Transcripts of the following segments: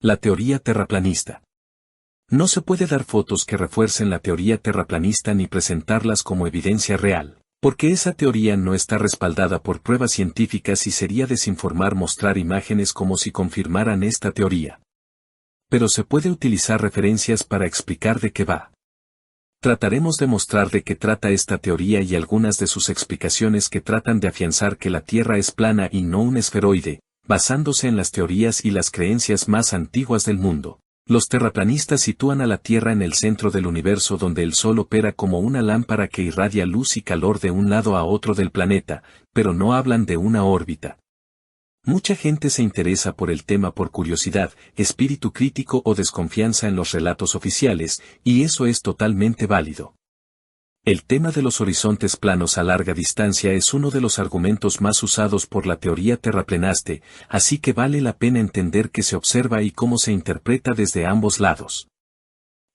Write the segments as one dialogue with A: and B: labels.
A: La teoría terraplanista. No se puede dar fotos que refuercen la teoría terraplanista ni presentarlas como evidencia real, porque esa teoría no está respaldada por pruebas científicas y sería desinformar mostrar imágenes como si confirmaran esta teoría. Pero se puede utilizar referencias para explicar de qué va. Trataremos de mostrar de qué trata esta teoría y algunas de sus explicaciones que tratan de afianzar que la Tierra es plana y no un esferoide, basándose en las teorías y las creencias más antiguas del mundo. Los terraplanistas sitúan a la Tierra en el centro del universo donde el Sol opera como una lámpara que irradia luz y calor de un lado a otro del planeta, pero no hablan de una órbita. Mucha gente se interesa por el tema por curiosidad, espíritu crítico o desconfianza en los relatos oficiales, y eso es totalmente válido. El tema de los horizontes planos a larga distancia es uno de los argumentos más usados por la teoría terraplaste, así que vale la pena entender qué se observa y cómo se interpreta desde ambos lados.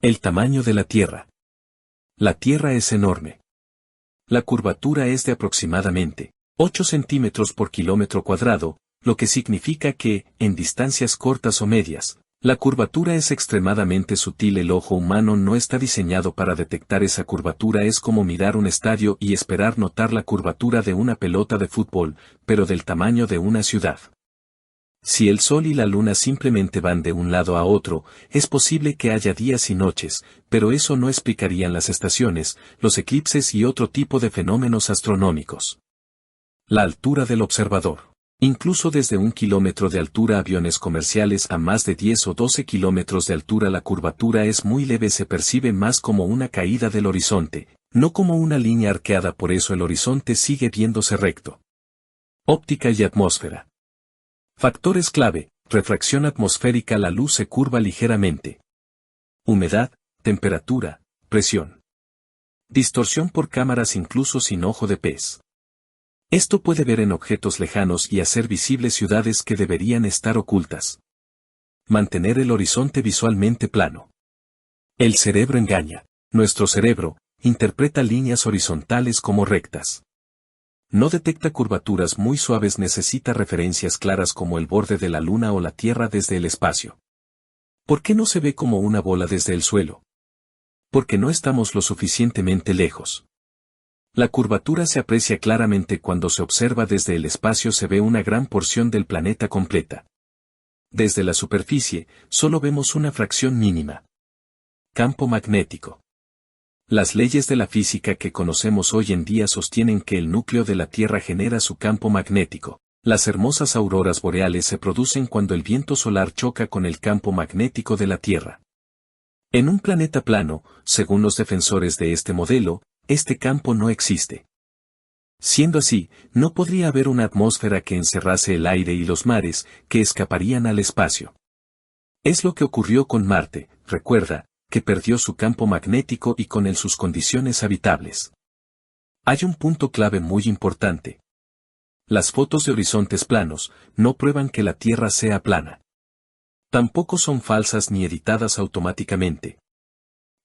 A: El tamaño de la Tierra. La Tierra es enorme. La curvatura es de aproximadamente 8 centímetros por kilómetro cuadrado, lo que significa que, en distancias cortas o medias, la curvatura es extremadamente sutil. El ojo humano no está diseñado para detectar esa curvatura. Es como mirar un estadio y esperar notar la curvatura de una pelota de fútbol, pero del tamaño de una ciudad. Si el Sol y la Luna simplemente van de un lado a otro, es posible que haya días y noches, pero eso no explicarían las estaciones, los eclipses y otro tipo de fenómenos astronómicos. La altura del observador. Incluso desde 1 kilómetro de altura, aviones comerciales a más de 10 o 12 kilómetros de altura, la curvatura es muy leve, se percibe más como una caída del horizonte, no como una línea arqueada, por eso el horizonte sigue viéndose recto. Óptica y atmósfera. Factores clave: refracción atmosférica, la luz se curva ligeramente. Humedad, temperatura, presión. Distorsión por cámaras incluso sin ojo de pez. Esto puede ver en objetos lejanos y hacer visibles ciudades que deberían estar ocultas. Mantener el horizonte visualmente plano. El cerebro engaña. Nuestro cerebro interpreta líneas horizontales como rectas. No detecta curvaturas muy suaves, necesita referencias claras como el borde de la Luna o la Tierra desde el espacio. ¿Por qué no se ve como una bola desde el suelo? Porque no estamos lo suficientemente lejos. La curvatura se aprecia claramente cuando se observa desde el espacio, se ve una gran porción del planeta completa. Desde la superficie, solo vemos una fracción mínima. Campo magnético. Las leyes de la física que conocemos hoy en día sostienen que el núcleo de la Tierra genera su campo magnético. Las hermosas auroras boreales se producen cuando el viento solar choca con el campo magnético de la Tierra. En un planeta plano, según los defensores de este modelo, este campo no existe. Siendo así, no podría haber una atmósfera que encerrase el aire y los mares, que escaparían al espacio. Es lo que ocurrió con Marte, recuerda, que perdió su campo magnético y con él sus condiciones habitables. Hay un punto clave muy importante. Las fotos de horizontes planos no prueban que la Tierra sea plana. Tampoco son falsas ni editadas automáticamente.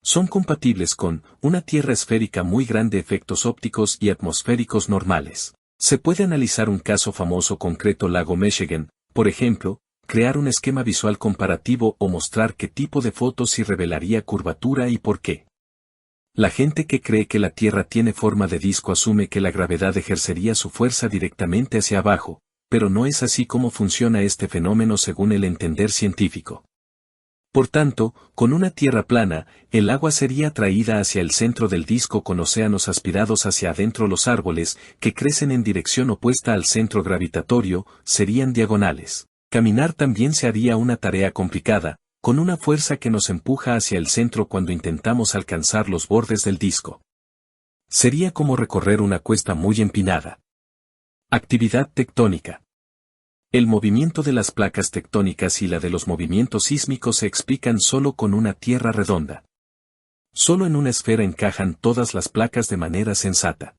A: Son compatibles con una Tierra esférica muy grande, efectos ópticos y atmosféricos normales. Se puede analizar un caso famoso concreto, lago Michigan, por ejemplo, crear un esquema visual comparativo o mostrar qué tipo de fotos sí revelaría curvatura y por qué. La gente que cree que la Tierra tiene forma de disco asume que la gravedad ejercería su fuerza directamente hacia abajo, pero no es así como funciona este fenómeno según el entender científico. Por tanto, con una Tierra plana, el agua sería atraída hacia el centro del disco con océanos aspirados hacia adentro. Los árboles, que crecen en dirección opuesta al centro gravitatorio, serían diagonales. Caminar también se haría una tarea complicada, con una fuerza que nos empuja hacia el centro cuando intentamos alcanzar los bordes del disco. Sería como recorrer una cuesta muy empinada. Actividad tectónica. El movimiento de las placas tectónicas y la de los movimientos sísmicos se explican solo con una Tierra redonda. Solo en una esfera encajan todas las placas de manera sensata.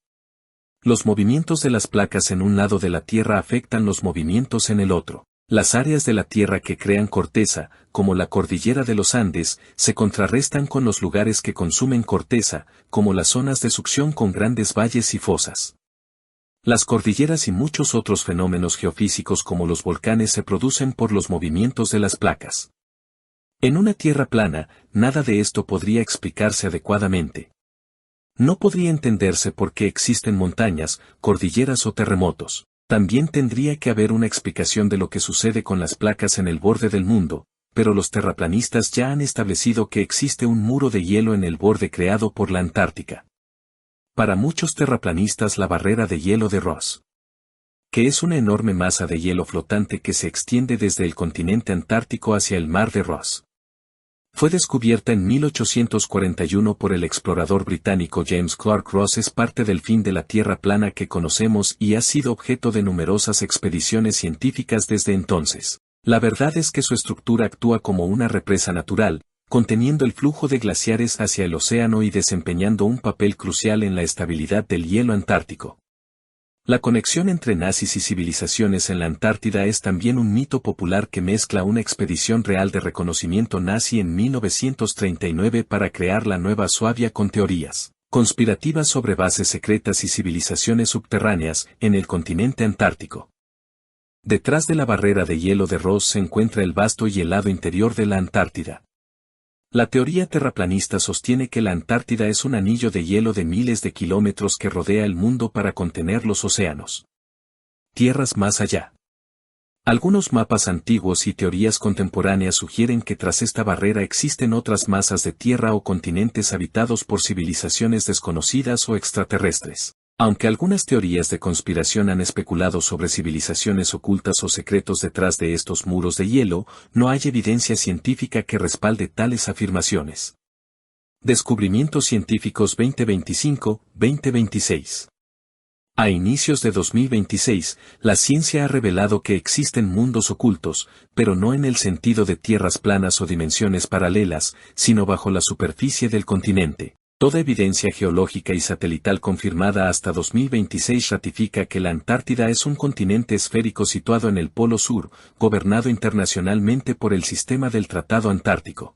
A: Los movimientos de las placas en un lado de la Tierra afectan los movimientos en el otro. Las áreas de la Tierra que crean corteza, como la cordillera de los Andes, se contrarrestan con los lugares que consumen corteza, como las zonas de succión con grandes valles y fosas. Las cordilleras y muchos otros fenómenos geofísicos como los volcanes se producen por los movimientos de las placas. En una Tierra plana, nada de esto podría explicarse adecuadamente. No podría entenderse por qué existen montañas, cordilleras o terremotos. También tendría que haber una explicación de lo que sucede con las placas en el borde del mundo, pero los terraplanistas ya han establecido que existe un muro de hielo en el borde creado por la Antártica. Para muchos terraplanistas la barrera de hielo de Ross, que es una enorme masa de hielo flotante que se extiende desde el continente antártico hacia el mar de Ross, fue descubierta en 1841 por el explorador británico James Clark Ross. Es parte del fin de la Tierra plana que conocemos y ha sido objeto de numerosas expediciones científicas desde entonces. La verdad es que su estructura actúa como una represa natural, conteniendo el flujo de glaciares hacia el océano y desempeñando un papel crucial en la estabilidad del hielo antártico. La conexión entre nazis y civilizaciones en la Antártida es también un mito popular que mezcla una expedición real de reconocimiento nazi en 1939 para crear la Nueva Suabia con teorías conspirativas sobre bases secretas y civilizaciones subterráneas en el continente antártico. Detrás de la barrera de hielo de Ross se encuentra el vasto y helado interior de la Antártida. La teoría terraplanista sostiene que la Antártida es un anillo de hielo de miles de kilómetros que rodea el mundo para contener los océanos. Tierras más allá. Algunos mapas antiguos y teorías contemporáneas sugieren que tras esta barrera existen otras masas de tierra o continentes habitados por civilizaciones desconocidas o extraterrestres. Aunque algunas teorías de conspiración han especulado sobre civilizaciones ocultas o secretos detrás de estos muros de hielo, no hay evidencia científica que respalde tales afirmaciones. Descubrimientos científicos 2025-2026. A inicios de 2026, la ciencia ha revelado que existen mundos ocultos, pero no en el sentido de tierras planas o dimensiones paralelas, sino bajo la superficie del continente. Toda evidencia geológica y satelital confirmada hasta 2026 ratifica que la Antártida es un continente esférico situado en el Polo Sur, gobernado internacionalmente por el sistema del Tratado Antártico.